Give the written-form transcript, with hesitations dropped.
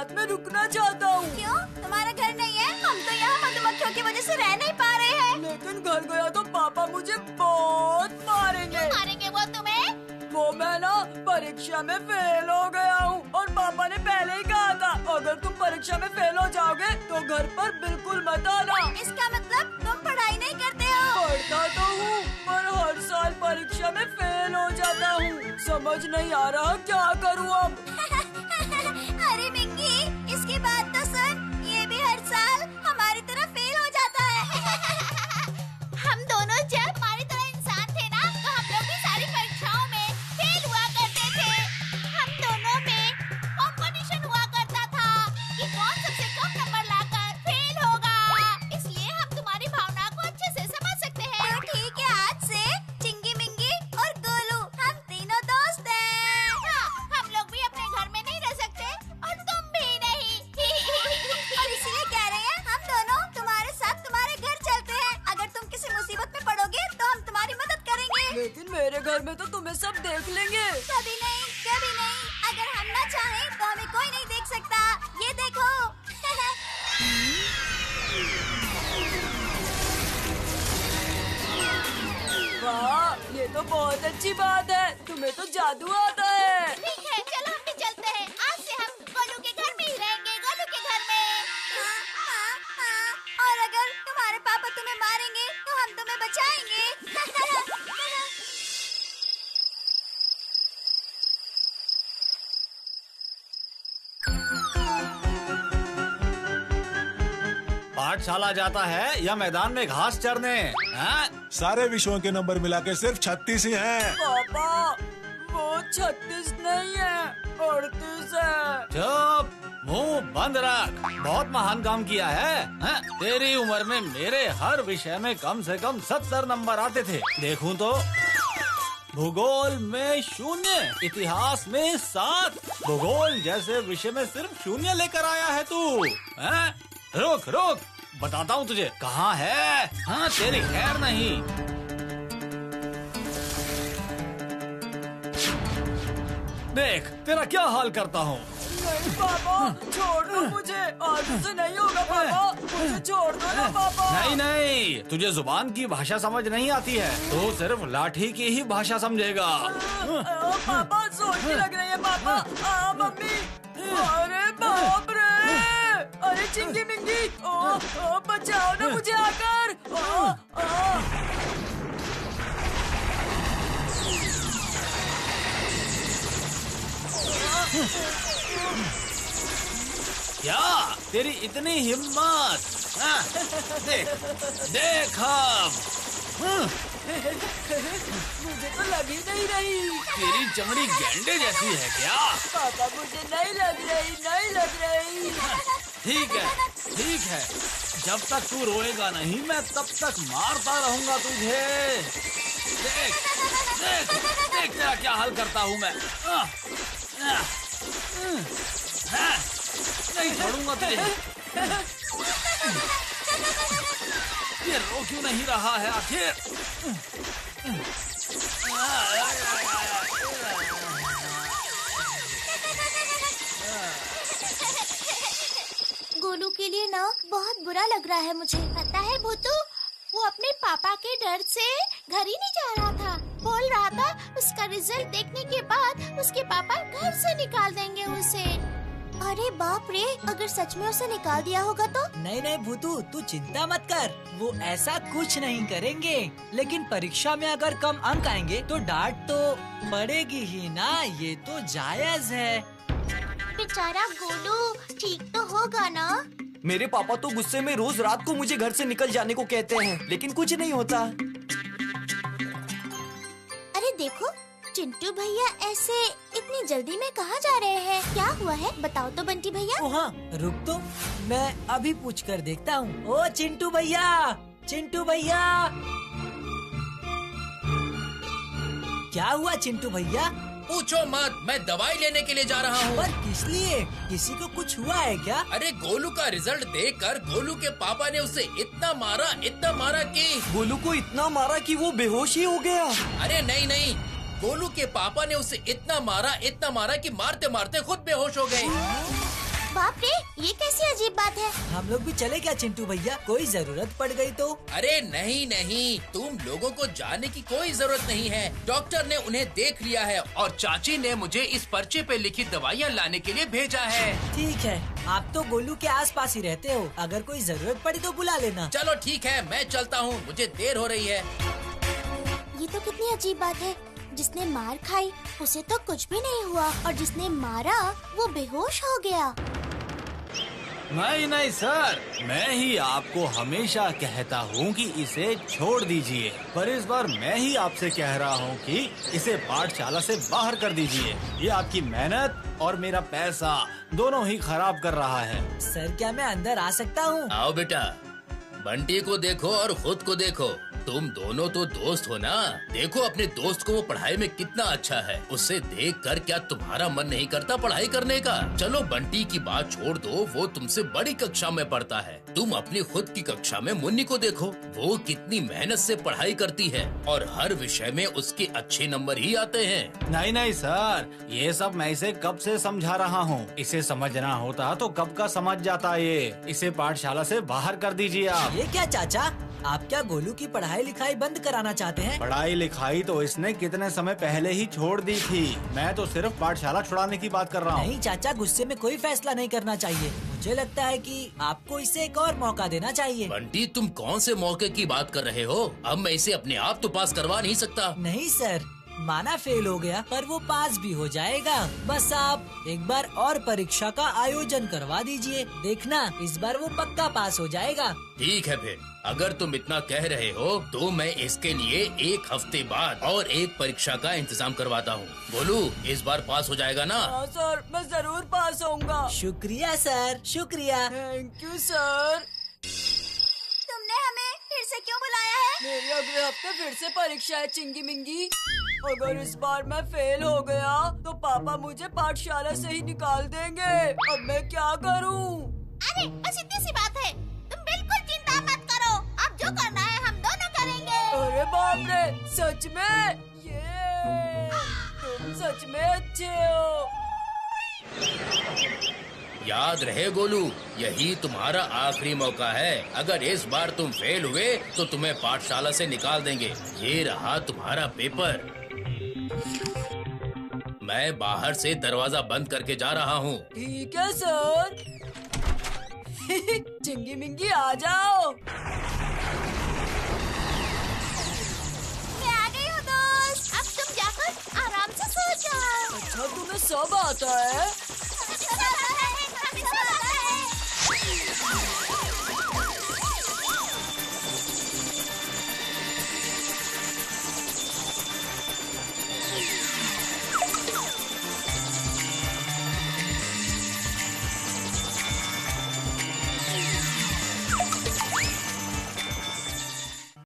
साथ में रुकना चाहता हूँ। क्यों? तुम्हारा घर नहीं है? हम तो यहाँ मधुमक्खियों की वजह से रह नहीं पा रहे हैं। लेकिन घर गया तो पापा मुझे बहुत मारेंगे। क्यों मारेंगे वो तुम्हें? वो मैं ना परीक्षा में फेल हो गया हूँ और पापा ने पहले ही कहा था अगर तुम परीक्षा में फेल हो जाओगे तो घर पर बिल्कुल मत आना। इसका मतलब तुम पढ़ाई नहीं करते हो? पढ़ता तो हूँ पर हर साल परीक्षा में फेल हो जाता हूँ। समझ नहीं आ रहा क्या करूँ अब। अरे मिंगी, इसकी बात तो सुन, ये भी हर साल हमारी तरह फेल हो जाता है। हम दोनों जब हमारी तरह इंसान थे ना, तो हम लोग भी सारी परीक्षाओं में फेल हुआ करते थे। हम दोनों में कंपटीशन हुआ करता था कि कौन सबसे कम नंबर लाकर फेल होगा। इसलिए हम तुम्हारी भावना को अच्छे से समझ सकते हैं। तो ठीक है, आज से चिंगी मिंगी और गोलू हम तीनों दोस्त हैं। हाँ, हम लोग भी अपने घर में नहीं रह सकते और तुम भी नहीं। और इसीलिए कह रहे हैं हम दोनों तुम्हारे साथ तुम्हारे घर चलते हैं। अगर तुम किसी मुसीबत में पड़ोगे तो हम तुम्हारी मदद करेंगे। लेकिन मेरे घर में तो तुम्हें सब देख लेंगे। कभी नहीं, कभी नहीं। अगर हम ना चाहें तो हमें कोई नहीं देख सकता। ये देखो। वाह, ये तो बहुत अच्छी बात है। तुम्हें तो जादू आता है। ठीक है, चलो हम भी चलते हैं। आज से हम गोलू के घर में ही रहेंगे, गोलू के घर में। और अगर तुम्हारे पापा तुम्हें मारेंगे तो हम तुम्हें बचाएंगे। पाठशाला जाता है या मैदान में घास चरने? हाँ? सारे विषयों के नंबर मिला के सिर्फ 36 ही हैं। पापा, वो 36 नहीं है, 38 है। चुप, मुंह बंद रख। बहुत महान काम किया है। हाँ? तेरी उम्र में मेरे हर विषय में कम से कम 70 नंबर आते थे। देखूं तो भूगोल में 0, इतिहास में 7, भूगोल जैसे विषय में सिर्फ 0 लेकर आया है तू। हाँ? रुक रुक, बताता हूँ तुझे कहाँ है। हाँ, तेरी खैर नहीं। देख तेरा क्या हाल करता हूँ। नहीं पापा, छोड़ दो मुझे। आज से नहीं होगा पापा, मुझे छोड़ दो ना पापा। नहीं नहीं, तुझे जुबान की भाषा समझ नहीं आती है। तू सिर्फ लाठी की ही भाषा समझेगा। पापा सोच लग रही है पापा। मम्मी, अरे बाप रे, अरे चिंगी मिंगी, बचाओ ना मुझे आकर। क्या तेरी इतनी हिम्मत? हाँ, देख देख अब। मुझे तो लग ही नहीं रही। तेरी चमड़ी गेंडे जैसी है क्या? पापा मुझे नहीं लग रही, नहीं लग रही। ठीक है, ठीक है। जब तक तू रोएगा नहीं मैं तब तक मारता रहूंगा तुझे। देख देख देख तेरा क्या हाल करता हूँ मैं। नहीं छोड़ूंगा तुझे। ये रो क्यों नहीं रहा है आखिर? गोलू के लिए ना बहुत बुरा लग रहा है मुझे। पता है भूतू, वो अपने पापा के डर से घर ही नहीं जा रहा था। बोल रहा था उसका रिजल्ट देखने के बाद उसके पापा घर से निकाल देंगे उसे। अरे बाप रे, अगर सच में उसे निकाल दिया होगा तो? नहीं नहीं भूतू, तू चिंता मत कर, वो ऐसा कुछ नहीं करेंगे। लेकिन परीक्षा में अगर कम अंक आएंगे तो डांट तो पड़ेगी ही ना, ये तो जायज है। बेचारा गोलू ठीक तो होगा ना? मेरे पापा तो गुस्से में रोज रात को मुझे घर से निकल जाने को कहते हैं, लेकिन कुछ नहीं होता। अरे देखो, चिंटू भैया ऐसे इतनी जल्दी में कहाँ जा रहे हैं? क्या हुआ है बताओ तो बंटी भैया। ओ हाँ, रुक तो, मैं अभी पूछ कर देखता हूँ। ओ चिंटू भैया, चिंटू भैया, क्या हुआ चिंटू भैया? पूछो मत, मैं दवाई लेने के लिए जा रहा हूँ। पर किस लिए? किसी को कुछ हुआ है क्या? अरे गोलू का रिजल्ट देखकर गोलू के पापा ने उसे इतना मारा कि गोलू को इतना मारा कि वो बेहोश ही हो गया। अरे नहीं नहीं, गोलू के पापा ने उसे इतना मारा कि मारते मारते खुद बेहोश हो गए। बाप रे, ये कैसी अजीब बात है। हम लोग भी चले क्या चिंटू भैया? कोई जरूरत पड़ गई तो? अरे नहीं नहीं, तुम लोगों को जाने की कोई जरूरत नहीं है। डॉक्टर ने उन्हें देख लिया है और चाची ने मुझे इस पर्चे पे लिखी दवाइयाँ लाने के लिए भेजा है। ठीक है, आप तो गोलू के आसपास ही रहते हो, अगर कोई जरूरत पड़ी तो बुला लेना। चलो ठीक है, मैं चलता हूँ, मुझे देर हो रही है। ये तो कितनी अजीब बात है। जिसने मार खाई उसे तो कुछ भी नहीं हुआ और जिसने मारा वो बेहोश हो गया। नहीं नहीं सर, मैं ही आपको हमेशा कहता हूँ कि इसे छोड़ दीजिए, पर इस बार मैं ही आपसे कह रहा हूँ कि इसे पाठशाला से बाहर कर दीजिए। ये आपकी मेहनत और मेरा पैसा दोनों ही खराब कर रहा है। सर क्या मैं अंदर आ सकता हूँ? आओ बेटा, बंटी को देखो और खुद को देखो। तुम दोनों तो दोस्त हो ना। देखो अपने दोस्त को, वो पढ़ाई में कितना अच्छा है। उसे देखकर क्या तुम्हारा मन नहीं करता पढ़ाई करने का? चलो बंटी की बात छोड़ दो, वो तुमसे बड़ी कक्षा में पढ़ता है। तुम अपनी खुद की कक्षा में मुन्नी को देखो, वो कितनी मेहनत से पढ़ाई करती है और हर विषय में उसके अच्छे नंबर ही आते हैं। नहीं नहीं सर, ये सब मैं इसे कब से समझा रहा हूँ। इसे समझना होता तो कब का समझ जाता ये। इसे पाठशाला से बाहर कर दीजिए आप। ये क्या चाचा, आप क्या गोलू की पढ़ाई लिखाई बंद कराना चाहते हैं? पढ़ाई लिखाई तो इसने कितने समय पहले ही छोड़ दी थी। मैं तो सिर्फ पाठशाला छुड़ाने की बात कर रहा हूँ। नहीं चाचा, गुस्से में कोई फैसला नहीं करना चाहिए। मुझे लगता है कि आपको इसे एक और मौका देना चाहिए। बंटी, तुम कौन से मौके की बात कर रहे हो? अब मैं इसे अपने आप तो पास करवा नहीं सकता। नहीं सर, माना फेल हो गया पर वो पास भी हो जाएगा। बस आप एक बार और परीक्षा का आयोजन करवा दीजिए, देखना इस बार वो पक्का पास हो जाएगा। ठीक है फिर, अगर तुम इतना कह रहे हो तो मैं इसके लिए 1 हफ्ते बाद और एक परीक्षा का इंतजाम करवाता हूँ। बोलू, इस बार पास हो जाएगा ना? हाँ सर, मैं जरूर पास होऊंगा। शुक्रिया सर, शुक्रिया। Thank you sir. तुमने हमें फिर से क्यों बुलाया है? मेरी अगले हफ्ते फिर से परीक्षा है चिंगी मिंगी। अगर इस बार मैं फेल हो गया तो पापा मुझे पाठशाला से ही निकाल देंगे। अब मैं क्या करूं? अरे बस इतनी सी बात है, तुम बिल्कुल चिंता मत करो। अब जो करना है हम दोनों करेंगे। अरे बाप रे, सच में? ये तुम सच में अच्छे हो। याद रहे गोलू, यही तुम्हारा आखिरी मौका है। अगर इस बार तुम फेल हुए तो तुम्हें पाठशाला से निकाल देंगे। ये रहा तुम्हारा पेपर। मैं बाहर से दरवाजा बंद करके जा रहा हूँ। ठीक है सर। चिंगी मिंगी आ जाओ। मैं आ गई हूँ दोस्त, अब तुम जाकर आराम से सो जाओ। अच्छा तुम्हें सब आता है?